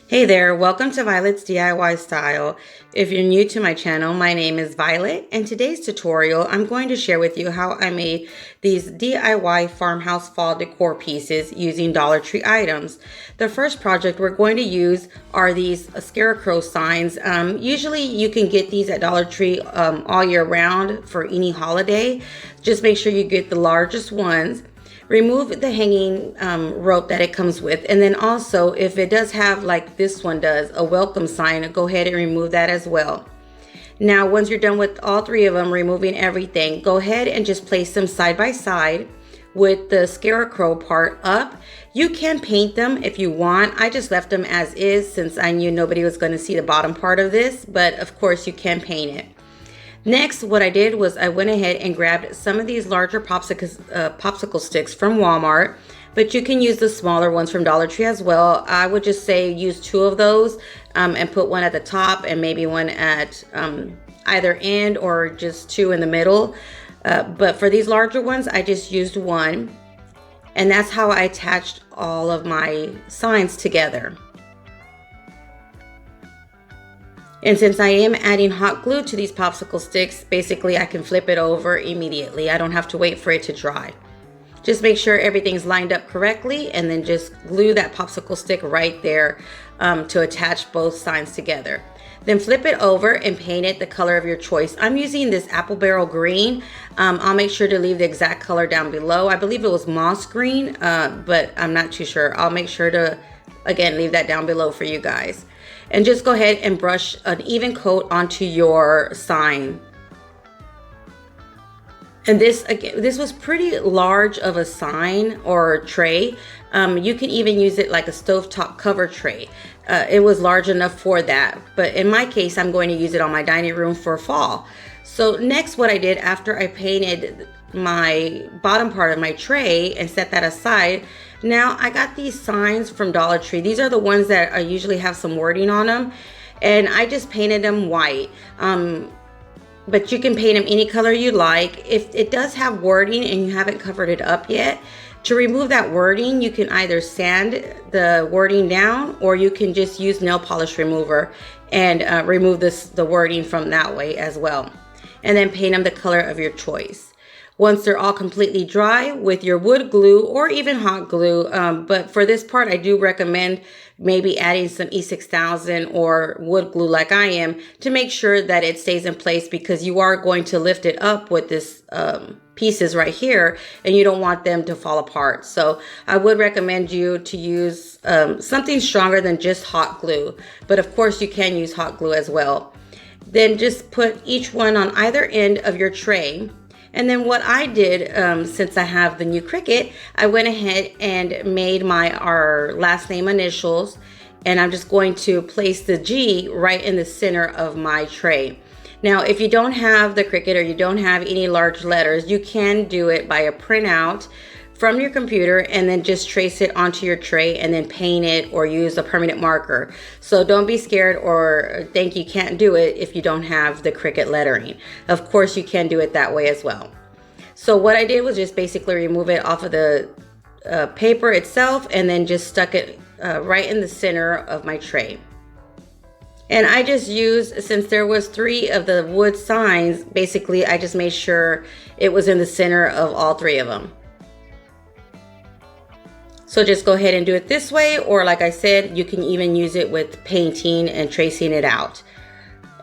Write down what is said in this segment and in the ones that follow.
Hey there, welcome to Violet's DIY Style. If you're new to my channel, my name is Violet, and today's tutorial I'm going to share with you how I made these DIY farmhouse fall decor pieces using Dollar Tree items. The first project we're going to use are these scarecrow signs. Usually you can get these at Dollar Tree all year round for any holiday. Just make sure you get the largest ones. Remove the hanging rope that it comes with, and then also if it does have, like this one does, a welcome sign, go ahead and remove that as well. Now once you're done with all three of them, removing everything, go ahead and just place them side by side with the scarecrow part up. You can paint them if you want. I just left them as is since I knew nobody was going to see the bottom part of this, but of course you can paint it. Next, what I did was I went ahead and grabbed some of these larger popsicle sticks from Walmart, but you can use the smaller ones from Dollar Tree as well. I would just say use two of those and put one at the top and maybe one at either end, or just two in the middle. But for these larger ones, I just used one, and that's how I attached all of my signs together. And since I am adding hot glue to these popsicle sticks, basically I can flip it over immediately. I don't have to wait for it to dry. Just make sure everything's lined up correctly, and then just glue that popsicle stick right there to attach both signs together. Then flip it over and paint it the color of your choice. I'm using this apple barrel green. I'll make sure to leave the exact color down below. I believe it was moss green, but I'm not too sure. I'll make sure to, again, leave that down below for you guys. And just go ahead and brush an even coat onto your sign. And this, again, this was pretty large of a sign or tray. You can even use it like a stovetop cover tray. It was large enough for that. But in my case, I'm going to use it on my dining room for fall. So next, what I did after I painted my bottom part of my tray and set that aside, now I got these signs from Dollar Tree. These are the ones that I usually have some wording on them, and I just painted them white. But you can paint them any color you like. If it does have wording and you haven't covered it up yet, to remove that wording, you can either sand the wording down, or you can just use nail polish remover and remove the wording from that way as well. And then paint them the color of your choice. Once they're all completely dry, with your wood glue or even hot glue, but for this part I do recommend maybe adding some E6000 or wood glue like I am, to make sure that it stays in place, because you are going to lift it up with this pieces right here, and you don't want them to fall apart. So I would recommend you to use something stronger than just hot glue, but of course you can use hot glue as well. Then just put each one on either end of your tray. And then what I did, since I have the new Cricut, I went ahead and made our last name initials, and I'm just going to place the G right in the center of my tray. Now, if you don't have the Cricut or you don't have any large letters, you can do it by a printout from your computer and then just trace it onto your tray and then paint it, or use a permanent marker. So don't be scared or think you can't do it if you don't have the Cricut lettering. Of course you can do it that way as well. So what I did was just basically remove it off of the paper itself, and then just stuck it right in the center of my tray. And I just used, since there was 3 of the wood signs, basically I just made sure it was in the center of all 3 of them. So just go ahead and do it this way, or like I said, you can even use it with painting and tracing it out.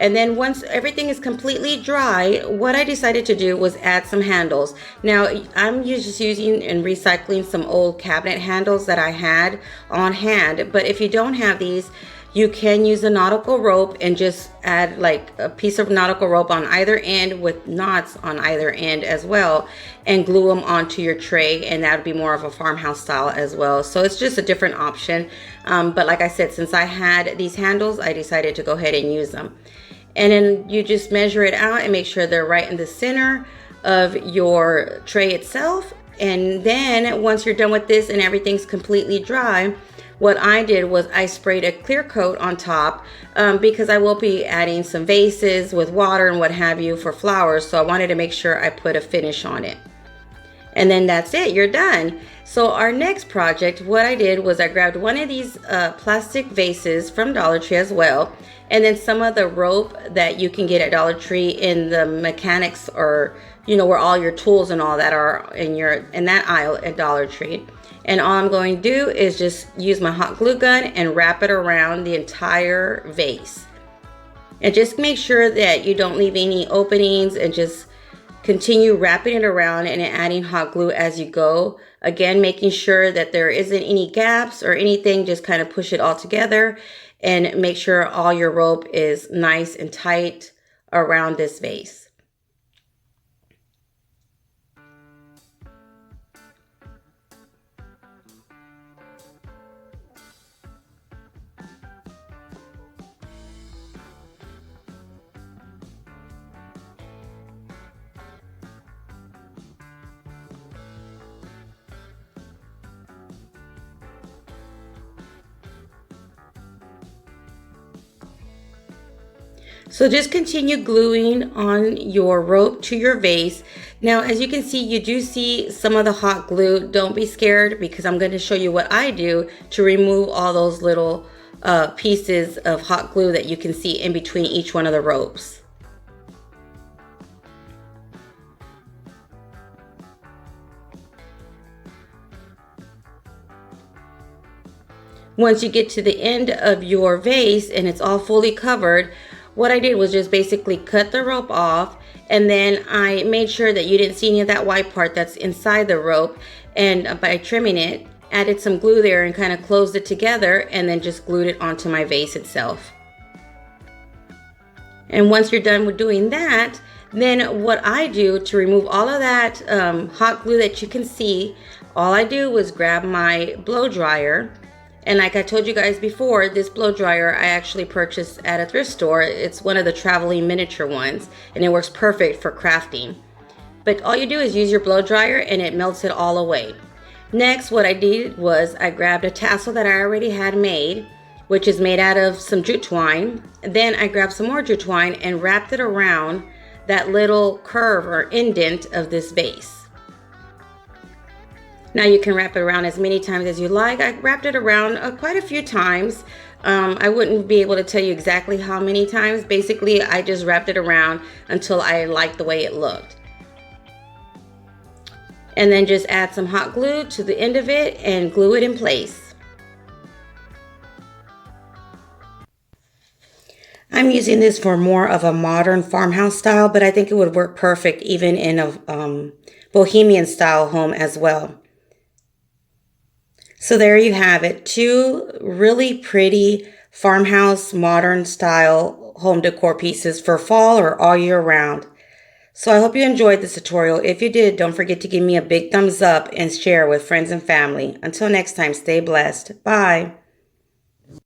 And then once everything is completely dry, what I decided to do was add some handles. Now I'm just using and recycling some old cabinet handles that I had on hand, but if you don't have these, you can use a nautical rope and just add like a piece of nautical rope on either end with knots on either end as well, and glue them onto your tray, and that would be more of a farmhouse style as well. So it's just a different option. But like I said, since I had these handles, I decided to go ahead and use them. And then you just measure it out and make sure they're right in the center of your tray itself. And then once you're done with this and everything's completely dry, what I did was I sprayed a clear coat on top because I will be adding some vases with water and what have you for flowers. So I wanted to make sure I put a finish on it. And then that's it, you're done. So our next project, what I did was I grabbed one of these plastic vases from Dollar Tree as well, and then some of the rope that you can get at Dollar Tree in the mechanics, or you know, where all your tools and all that are in that aisle at Dollar Tree. And all I'm going to do is just use my hot glue gun and wrap it around the entire vase. And just make sure that you don't leave any openings, and just continue wrapping it around and adding hot glue as you go. Again, making sure that there isn't any gaps or anything, just kind of push it all together and make sure all your rope is nice and tight around this vase. So just continue gluing on your rope to your vase. Now, as you can see, you do see some of the hot glue. Don't be scared, because I'm going to show you what I do to remove all those little pieces of hot glue that you can see in between each one of the ropes. Once you get to the end of your vase and it's all fully covered, what I did was just basically cut the rope off, and then I made sure that you didn't see any of that white part that's inside the rope, and by trimming it, added some glue there and kind of closed it together, and then just glued it onto my vase itself. And once you're done with doing that, then what I do to remove all of that hot glue that you can see, all I do was grab my blow dryer. And like I told you guys before, this blow dryer I actually purchased at a thrift store. It's one of the traveling miniature ones, and it works perfect for crafting. But all you do is use your blow dryer and it melts it all away. Next, what I did was I grabbed a tassel that I already had made, which is made out of some jute twine. Then I grabbed some more jute twine and wrapped it around that little curve or indent of this vase. Now you can wrap it around as many times as you like. I wrapped it around quite a few times. I wouldn't be able to tell you exactly how many times. Basically, I just wrapped it around until I liked the way it looked. And then just add some hot glue to the end of it and glue it in place. I'm using this for more of a modern farmhouse style, but I think it would work perfect even in a bohemian style home as well. So there you have it, 2 really pretty farmhouse modern style home decor pieces for fall or all year round. So I hope you enjoyed this tutorial. If you did, don't forget to give me a big thumbs up and share with friends and family. Until next time, stay blessed. Bye.